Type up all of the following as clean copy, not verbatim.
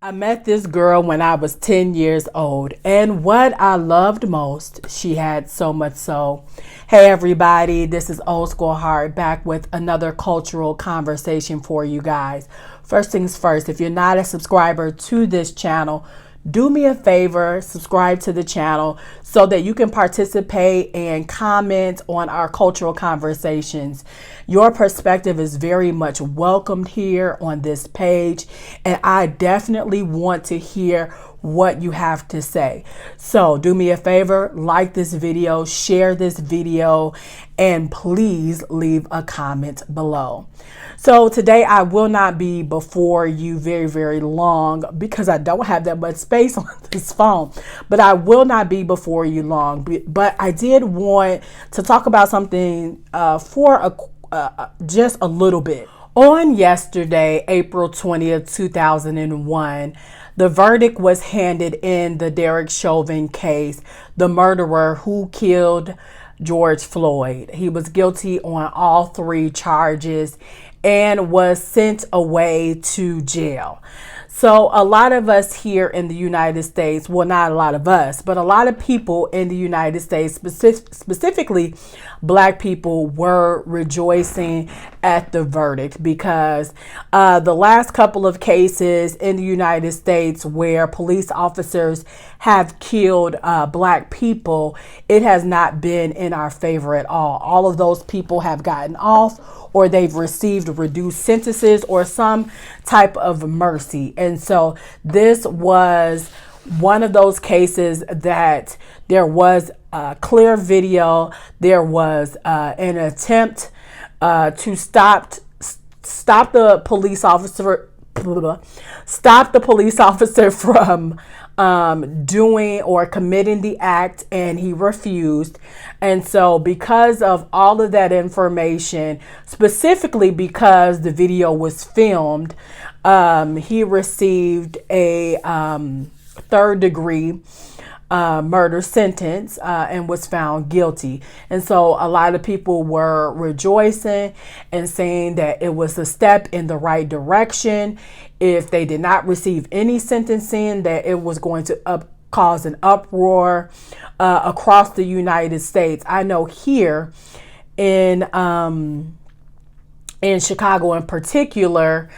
I met this girl when I was 10 years old, and what I loved most, she had so much so. Hey everybody, this is Old School Heart back with another cultural conversation for you guys. First things first, if you're not a subscriber to this channel, do me a favor, subscribe to the channel so that you can participate and comment on our cultural conversations. Your perspective is very much welcomed here on this page, and I definitely want to hear what you have to say. So do me a favor, like this video, share this video, and please leave a comment below. So today I will not be before you very long because I don't have that much space on this phone, but I will not be before you long. But I did want to talk about something for just a little bit. On yesterday, April 20th, 2001, the verdict was handed in the Derek Chauvin case, the murderer who killed George Floyd. He was guilty on all three charges and was sent away to jail. So a lot of us here in the United States, well, not a lot of us, but a lot of people in the United States, specifically Black people, were rejoicing at the verdict because the last couple of cases in the United States where police officers have killed Black people, it has not been in our favor at all. All of those people have gotten off, or they've received reduced sentences or some type of mercy. And so this was one of those cases that there was a clear video. There was an attempt to stop the police officer from doing or committing the act, and he refused. And so because of all of that information, specifically because the video was filmed, he received a third degree murder sentence and was found guilty. And so a lot of people were rejoicing and saying that it was a step in the right direction. If they did not receive any sentencing, that it was going to cause an uproar across the United States. I know here in Chicago in particular,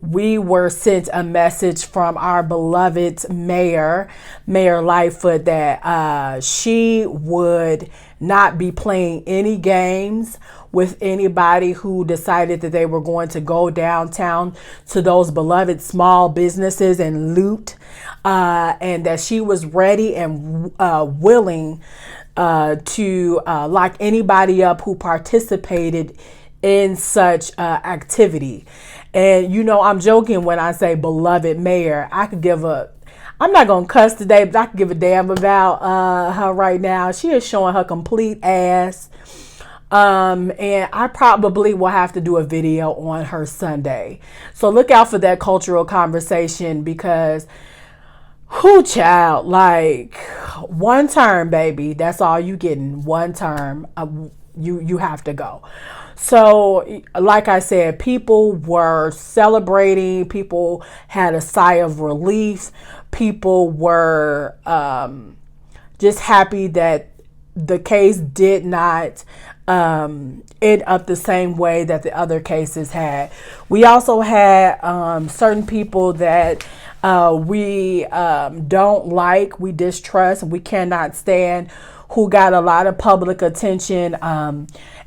we were sent a message from our beloved Mayor Lightfoot, that she would not be playing any games with anybody who decided that they were going to go downtown to those beloved small businesses and loot, and that she was ready and willing to lock anybody up who participated in such activity. And you know, I'm joking when I say beloved mayor. I'm not gonna cuss today, but I could give a damn about her right now. She is showing her complete ass. And I probably will have to do a video on her Sunday. So look out for that cultural conversation, because who child, like, one term, baby. That's all you getting, one term. You have to go. So like I said, people were celebrating. People had a sigh of relief. People were just happy that the case did not end up the same way that the other cases had. We also had certain people that we don't like, we distrust, we cannot stand, who got a lot of public attention.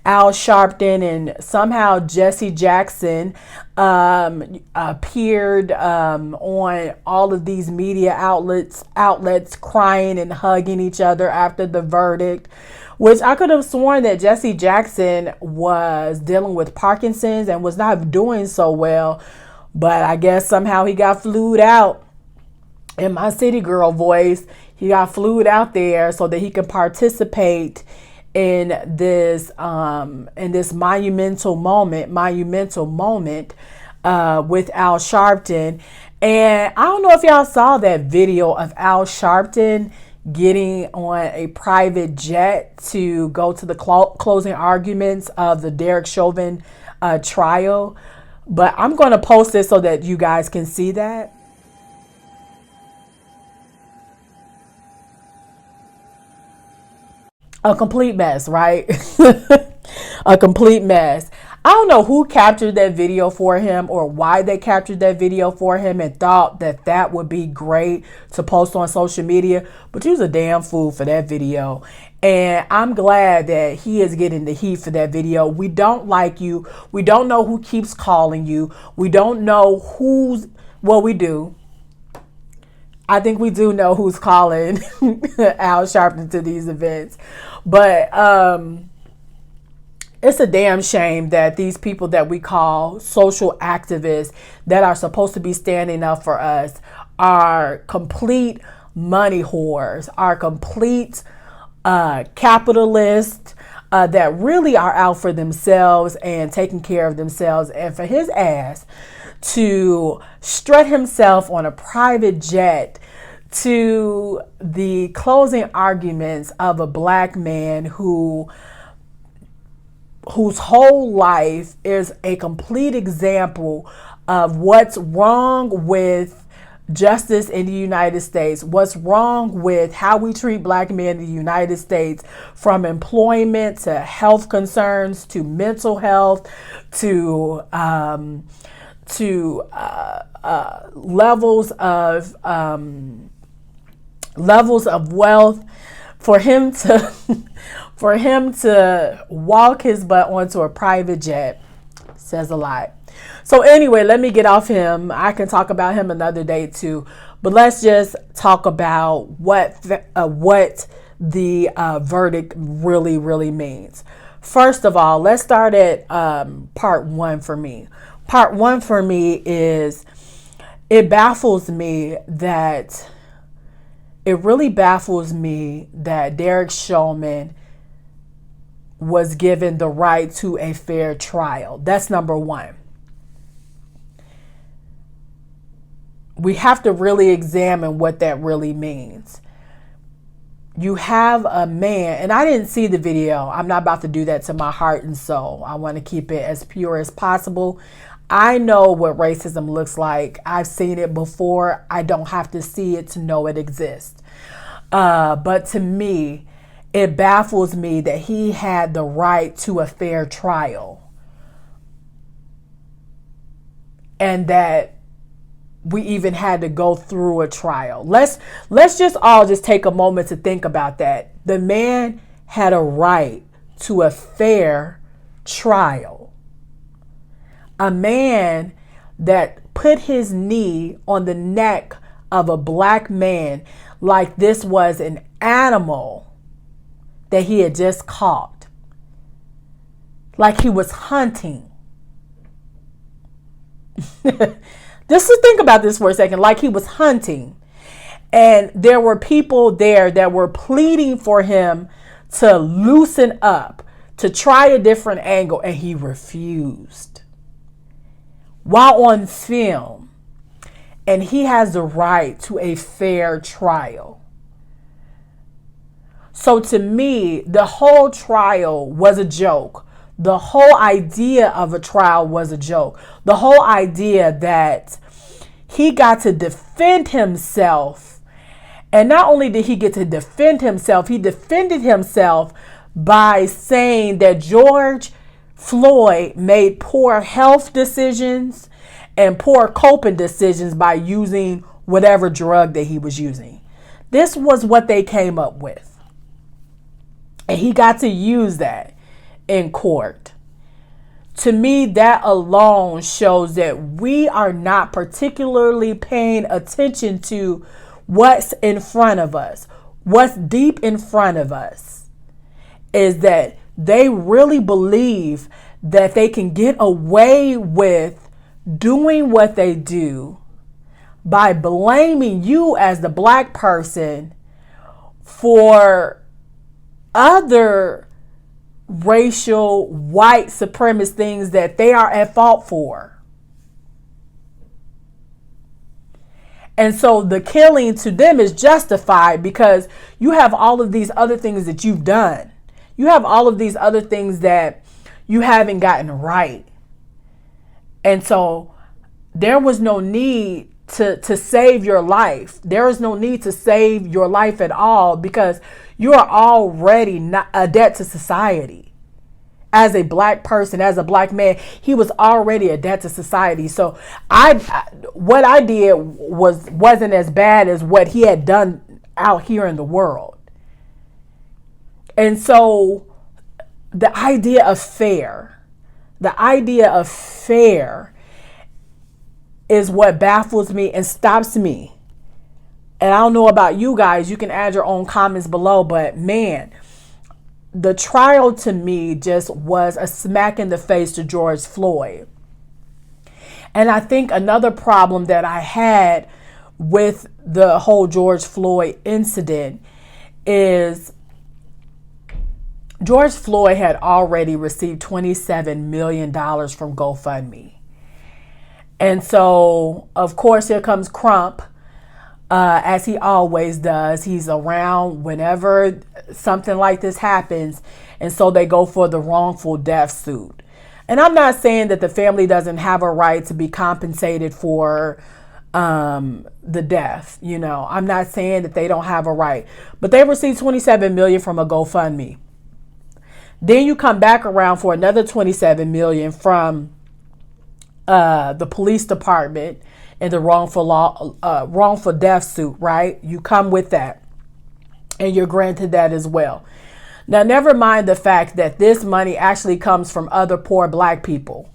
Al Sharpton and somehow Jesse Jackson appeared on all of these media outlets crying and hugging each other after the verdict, which I could have sworn that Jesse Jackson was dealing with Parkinson's and was not doing so well. But I guess somehow he got flued out. In my city girl voice, he got flued out there so that he could participate in this monumental moment with Al Sharpton. And I don't know if y'all saw that video of Al Sharpton getting on a private jet to go to the closing arguments of the Derek Chauvin trial. But I'm going to post this so that you guys can see that. A complete mess, right? A complete mess. I don't know who captured that video for him or why they captured that video for him and thought that that would be great to post on social media, but you was a damn fool for that video. And I'm glad that he is getting the heat for that video. We don't like you. We don't know who keeps calling you. We don't know who's, well, we do. I think we do know who's calling Al Sharpton to these events. But it's a damn shame that these people that we call social activists that are supposed to be standing up for us are complete money whores, are complete capitalists that really are out for themselves and taking care of themselves. And for his ass to strut himself on a private jet to the closing arguments of a black man whose whole life is a complete example of what's wrong with justice in the United States, what's wrong with how we treat black men in the United States, from employment to health concerns to mental health to levels of wealth. For him to walk his butt onto a private jet says a lot. So anyway, let me get off him. I can talk about him another day too, but let's just talk about what the verdict really means. First of all, let's start at part one for me. Part one for me is it really baffles me that Derek Chauvin was given the right to a fair trial. That's number one. We have to really examine what that really means. You have a man, and I didn't see the video. I'm not about to do that to my heart and soul. I want to keep it as pure as possible. I know what racism looks like. I've seen it before. I don't have to see it to know it exists. But to me, it baffles me that he had the right to a fair trial. And that we even had to go through a trial. Let's just all just take a moment to think about that. The man had a right to a fair trial. A man that put his knee on the neck of a black man like this was an animal that he had just caught. Like he was hunting. Just to think about this for a second, like he was hunting. And there were people there that were pleading for him to loosen up, to try a different angle, and he refused. While on film, and he has the right to a fair trial. So to me, the whole trial was a joke. The whole idea of a trial was a joke. The whole idea that he got to defend himself. And not only did he get to defend himself, he defended himself by saying that George Floyd made poor health decisions and poor coping decisions by using whatever drug that he was using. This was what they came up with. And he got to use that in court. To me, that alone shows that we are not particularly paying attention to what's in front of us. What's deep in front of us is that they really believe that they can get away with doing what they do by blaming you as the black person for other racial white supremacist things that they are at fault for. And so the killing to them is justified because you have all of these other things that you've done. You have all of these other things that you haven't gotten right. And so there was no need to save your life. There is no need to save your life at all, because you are already not a debt to society. As a black person, as a black man, he was already a debt to society. So what I did wasn't as bad as what he had done out here in the world. And so the idea of fair is what baffles me and stops me. And I don't know about you guys, you can add your own comments below, but man, the trial to me just was a smack in the face to George Floyd. And I think another problem that I had with the whole George Floyd incident is George Floyd had already received $27 million from GoFundMe. And so, of course, here comes Crump, as he always does. He's around whenever something like this happens. And so they go for the wrongful death suit. And I'm not saying that the family doesn't have a right to be compensated for the death. You know, I'm not saying that they don't have a right. But they received $27 million from a GoFundMe. Then you come back around for another $27 million from the police department and the wrongful death suit, right? You come with that, and you're granted that as well. Now, never mind the fact that this money actually comes from other poor black people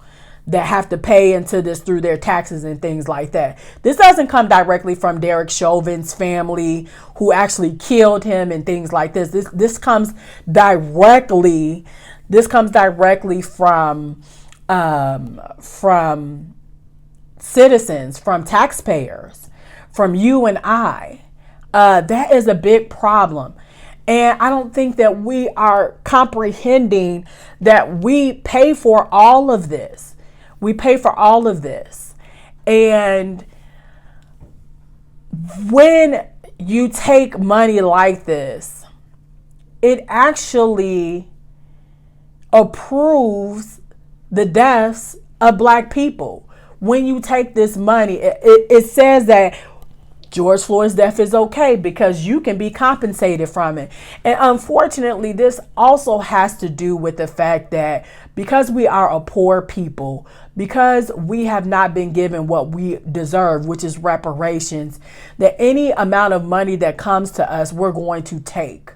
that have to pay into this through their taxes and things like that. This doesn't come directly from Derek Chauvin's family, who actually killed him and things like this. This comes directly from citizens, from taxpayers, from you and I. That is a big problem. And I don't think that we are comprehending that we pay for all of this. We pay for all of this. And when you take money like this, it actually approves the deaths of black people. When you take this money, it says that George Floyd's death is okay because you can be compensated from it. And unfortunately, this also has to do with the fact that because we are a poor people, because we have not been given what we deserve, which is reparations, that any amount of money that comes to us, we're going to take.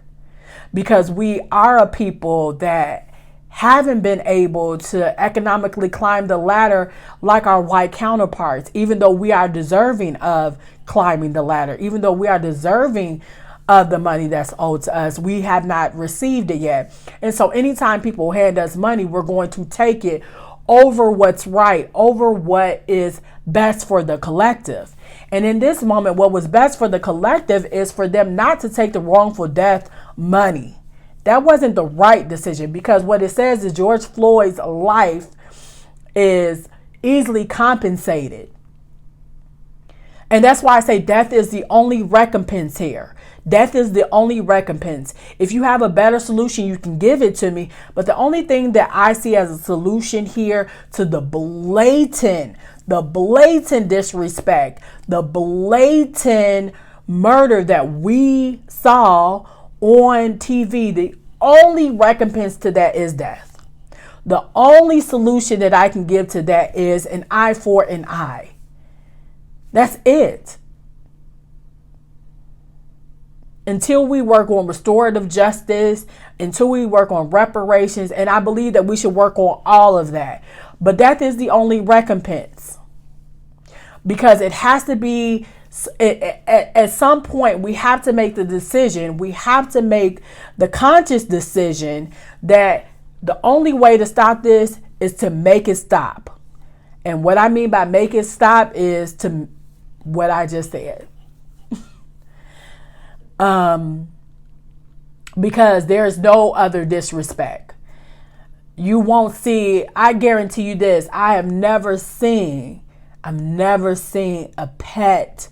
Because we are a people that haven't been able to economically climb the ladder like our white counterparts, even though we are deserving of climbing the ladder, even though we are deserving of the money that's owed to us, we have not received it yet. And so anytime people hand us money, we're going to take it over what's right, over what is best for the collective. And in this moment, what was best for the collective is for them not to take the wrongful death money. That wasn't the right decision, because what it says is George Floyd's life is easily compensated. And that's why I say death is the only recompense here. Death is the only recompense. If you have a better solution, you can give it to me. But the only thing that I see as a solution here to the blatant disrespect, the blatant murder that we saw on TV, the only recompense to that is death. The only solution that I can give to that is an eye for an eye. That's it. Until we work on restorative justice, until we work on reparations, and I believe that we should work on all of that. But death is the only recompense, because it has to be. At some point, we have to make the decision. We have to make the conscious decision that the only way to stop this is to make it stop. And what I mean by make it stop is to what I just said. Because there's no other disrespect. You won't see, I guarantee you this, I've never seen a pet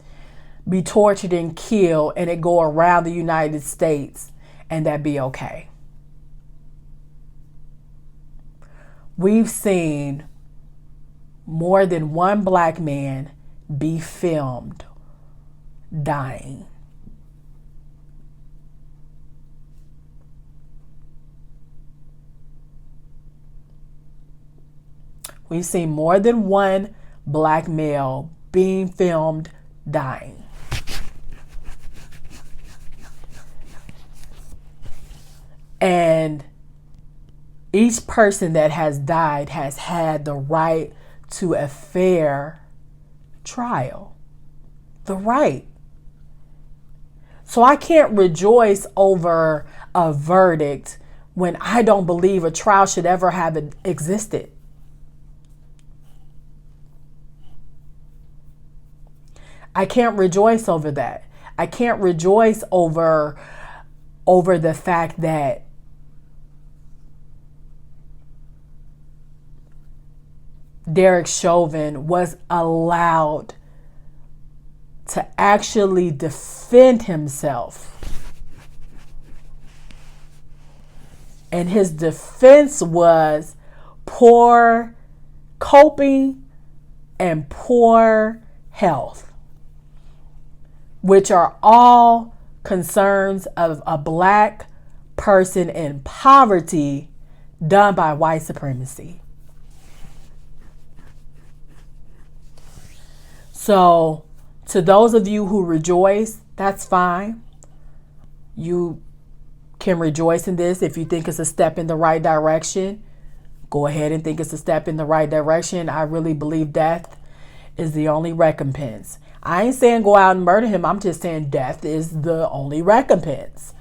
be tortured and killed and it go around the United States and that be okay. We've seen more than one black man be filmed dying? We've seen more than one black male being filmed dying. And each person that has died has had the right to a fair trial. The right. So I can't rejoice over a verdict when I don't believe a trial should ever have existed. I can't rejoice over that. I can't rejoice over the fact that Derek Chauvin was allowed to actually defend himself. And his defense was poor coping and poor health, which are all concerns of a black person in poverty done by white supremacy. So, to those of you who rejoice, that's fine. You can rejoice in this. If you think it's a step in the right direction, go ahead and think it's a step in the right direction. I really believe death is the only recompense. I ain't saying go out and murder him. I'm just saying death is the only recompense.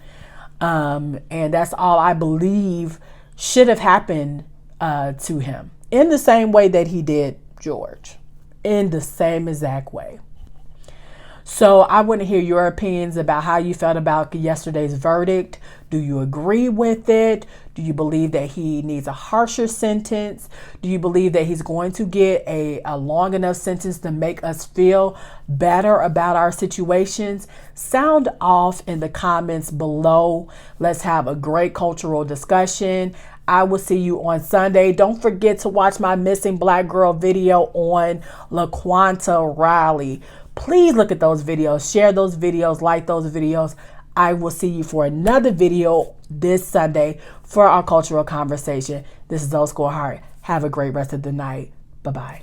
And that's all I believe should have happened to him, in the same way that he did George, in the same exact way. So I want to hear your opinions about how you felt about yesterday's verdict. Do you agree with it? Do you believe that he needs a harsher sentence? Do you believe that he's going to get a long enough sentence to make us feel better about our situations? Sound off in the comments below. Let's have a great cultural discussion. I will see you on Sunday. Don't forget to watch my missing black girl video on LaQuanta Riley. Please look at those videos, share those videos, like those videos. I will see you for another video this Sunday for our cultural conversation. This is Old School Heart. Have a great rest of the night. Bye-bye.